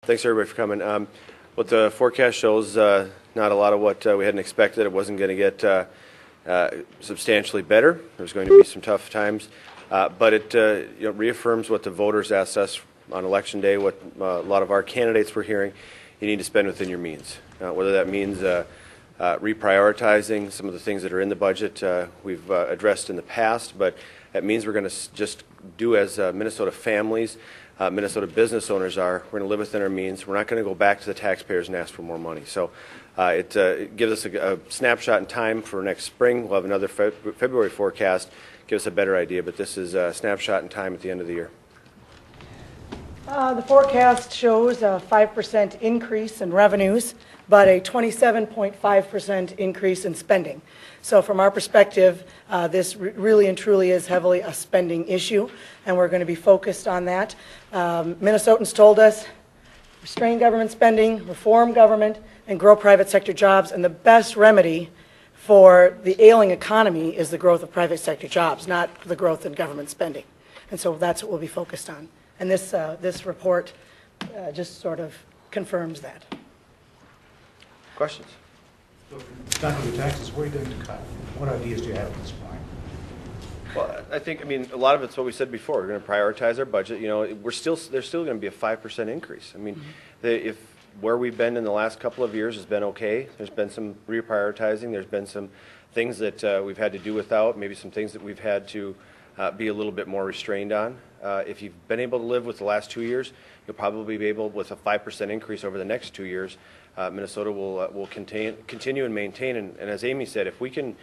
Thanks everybody for coming. What the forecast shows, not a lot of what we hadn't expected. It wasn't going to get substantially better. There's going to be some tough times, but it reaffirms what the voters asked us on Election Day, what a lot of our candidates were hearing. You need to spend within your means. Whether that means reprioritizing some of the things that are in the budget we've addressed in the past, but that means we're going to just do as Minnesota families, Minnesota business owners are. We're going to live within our means. We're not going to go back to the taxpayers and ask for more money. So it gives us a snapshot in time for next spring. We'll have another February forecast, give us a better idea, but this is a snapshot in time at the end of the year. The forecast shows a 5% increase in revenues, but a 27.5% increase in spending. So from our perspective, this really and truly is heavily a spending issue, and we're going to be focused on that. Minnesotans told us, restrain government spending, reform government, and grow private sector jobs, and the best remedy for the ailing economy is the growth of private sector jobs, not the growth in government spending. And so that's what we'll be focused on. And this report just sort of confirms that. Questions? So if you're cutting the taxes, where are you going to cut? What ideas do you have at this point? Well, I think, a lot of it's what we said before. We're going to prioritize our budget. There's still going to be a 5% increase. If where we've been in the last couple of years has been okay. There's been some reprioritizing. There's been some things that we've had to do without, maybe some things that we've had to be a little bit more restrained on. If you've been able to live with the last 2 years, you'll probably be able, with a 5% increase over the next 2 years, Minnesota will continue and maintain. And as Amy said, if we can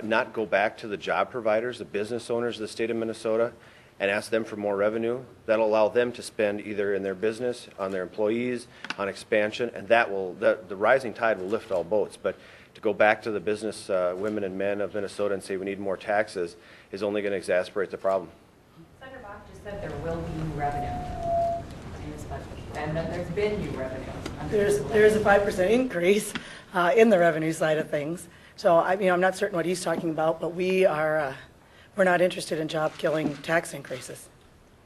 not go back to the job providers, the business owners of the state of Minnesota, and ask them for more revenue, that'll allow them to spend either in their business, on their employees, on expansion, and the rising tide will lift all boats. But to go back to the business women and men of Minnesota and say we need more taxes is only going to exacerbate the problem. Senator Bach just said there will be new revenue in this budget, and that there's been new revenue. There's a 5% increase in the revenue side of things. So I'm not certain what he's talking about, but we're not interested in job-killing tax increases.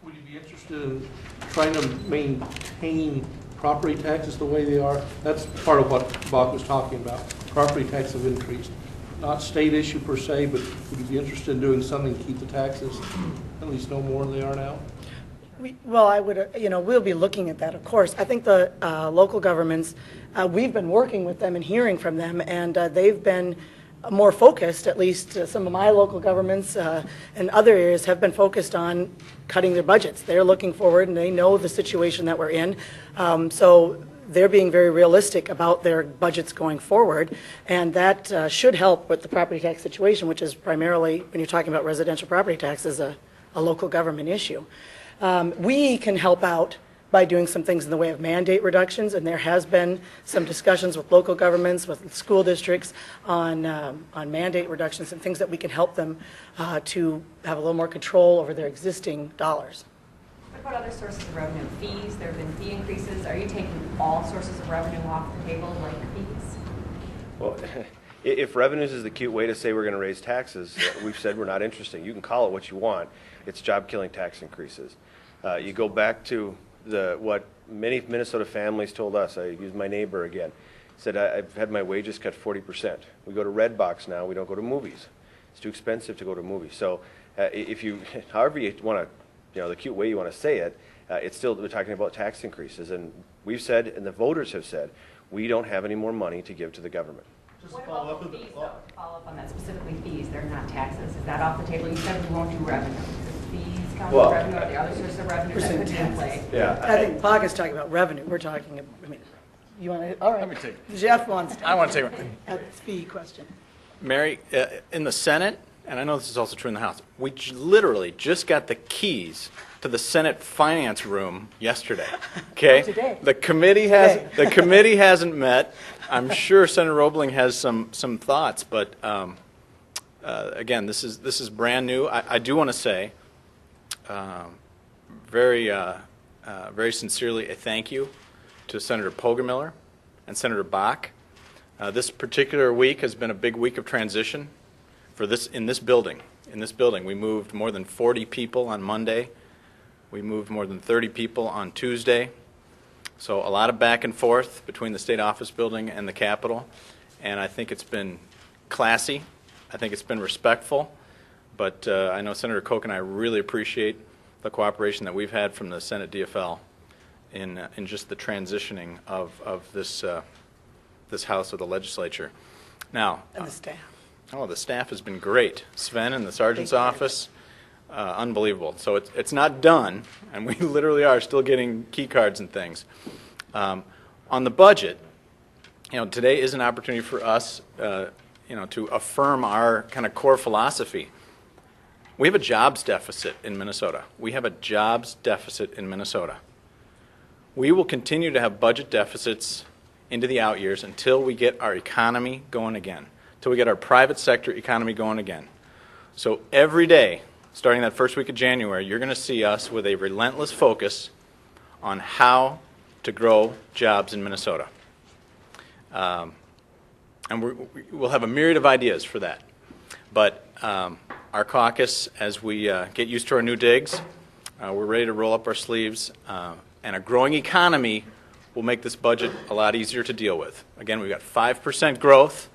Would you be interested in trying to maintain property taxes the way they are? That's part of what Bach was talking about. Property taxes have increased. Not state issue per se, but would you be interested in doing something to keep the taxes at least no more than they are now? I would, we'll be looking at that, of course. I think the local governments, we've been working with them and hearing from them, and they've been more focused, at least some of my local governments and other areas have been focused on cutting their budgets. They're looking forward, and they know the situation that we're in. So they're being very realistic about their budgets going forward, and that should help with the property tax situation, which is primarily, when you're talking about residential property taxes, a local government issue. We can help out by doing some things in the way of mandate reductions, and there has been some discussions with local governments, with school districts on mandate reductions and things that we can help them to have a little more control over their existing dollars. What about other sources of revenue? Fees, there have been fee increases. Are you taking all sources of revenue off the table, like fees? Well, if revenues is the cute way to say we're going to raise taxes, we've said we're not interested. You can call it what you want. It's job-killing tax increases. You go back to what many Minnesota families told us. I use my neighbor again. Said, I've had my wages cut 40%. We go to Redbox now. We don't go to movies. It's too expensive to go to movies. So if you, however you want to, the cute way you want to say it, it's still, we're talking about tax increases. And we've said, and the voters have said, we don't have any more money to give to the government. What about the fees, though? To follow up on that, specifically fees, they're not taxes. Is that off the table? You said we won't do revenue. Fees count as revenue, or the other source of revenue that could be in play? Yeah, I think Bach is talking about revenue. We're talking, you want to, all right. Let me take it. Geoff wants to. I want to take it. That's fee question. Mary, in the Senate, and I know this is also true in the House, we literally just got the keys to the Senate Finance Room yesterday. Okay, Today. The committee hasn't met. I'm sure Senator Roebling has some thoughts, but again, this is brand new. I do want to say very sincerely a thank you to Senator Poggemiller and Senator Bach. This particular week has been a big week of transition for in this building. We moved more than 40 people on Monday. We moved more than 30 people on Tuesday. So a lot of back and forth between the state office building and the Capitol, and I think it's been classy. I think it's been respectful, but I know Senator Koch and I really appreciate the cooperation that we've had from the Senate DFL in just the transitioning of this this House of the Legislature. Now, And the staff. oh, the staff has been great. Sven in the sergeant's office, unbelievable. So it's not done, and we literally are still getting key cards and things. On the budget, today is an opportunity for us, to affirm our kind of core philosophy. We have a jobs deficit in Minnesota. We have a jobs deficit in Minnesota. We will continue to have budget deficits into the out years until we get our economy going again, until we get our private sector economy going again. So every day, starting that first week of January, you're going to see us with a relentless focus on how to grow jobs in Minnesota. And we'll have a myriad of ideas for that. But our caucus, as we get used to our new digs, we're ready to roll up our sleeves. And a growing economy will make this budget a lot easier to deal with. Again, we've got 5% growth.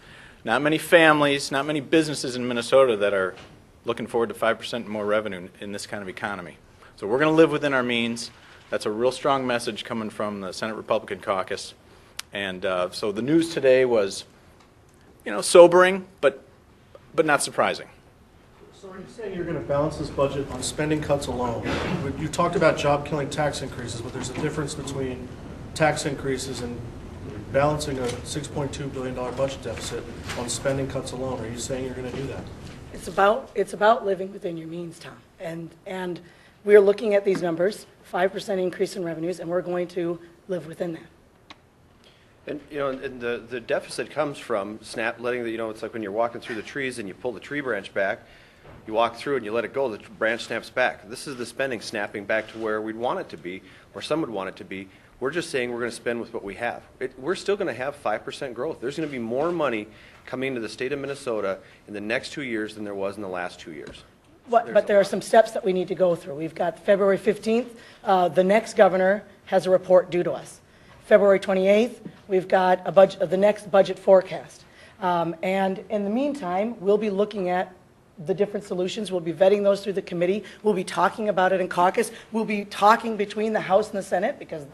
Not many families, not many businesses in Minnesota that are looking forward to 5% more revenue in this kind of economy. So we're going to live within our means. That's a real strong message coming from the Senate Republican caucus. And so the news today was, sobering, but not surprising. So are you saying you're going to balance this budget on spending cuts alone? You talked about job-killing tax increases, but there's a difference between tax increases and balancing a $6.2 billion budget deficit on spending cuts alone. Are you saying you're going to do that? It's about living within your means, Tom. And we're looking at these numbers, 5% increase in revenues, and we're going to live within that. And and the deficit comes from letting the it's like when you're walking through the trees and you pull the tree branch back, you walk through and you let it go, the branch snaps back. This is the spending snapping back to where we'd want it to be, or some would want it to be. We're just saying we're going to spend with what we have. We're still going to have 5% growth. There's going to be more money coming into the state of Minnesota in the next 2 years than there was in the last 2 years. But there are some steps that we need to go through. We've got February 15th. The next governor has a report due to us. February 28th, we've got the next budget forecast. And in the meantime, we'll be looking at the different solutions. We'll be vetting those through the committee. We'll be talking about it in caucus. We'll be talking between the House and the Senate, because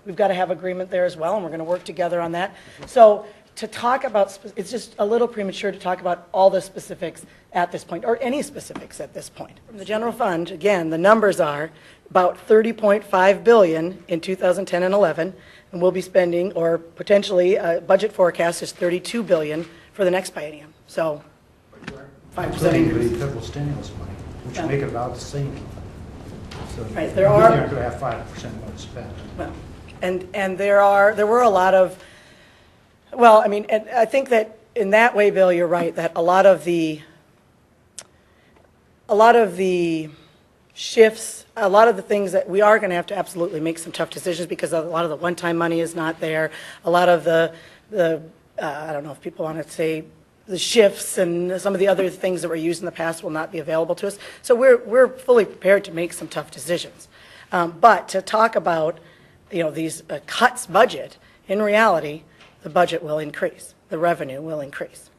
we've got to have agreement there as well, and we're going to work together on that. So to talk about, it's just a little premature to talk about all the specifics at this point, or any specifics at this point. From the general fund, again, the numbers are about $30.5 billion in 2010 and 11, and we'll be spending, or potentially, budget forecast is $32 billion for the next biennium. So 5% Including increase. the federal stimulus money, which Yeah. make it about the same. So Right, you there really are- aren't going to have 5% more to spend. Well, and there were a lot of, well, I mean, and I think that in that way, Bill, you're right, that a lot of the shifts, a lot of the things that we are going to have to absolutely make some tough decisions, because a lot of the one-time money is not there. A lot of the I don't know if people want to say the shifts and some of the other things that were used in the past will not be available to us. So we're fully prepared to make some tough decisions. But to talk about, these cuts budget, in reality, the budget will increase. The revenue will increase.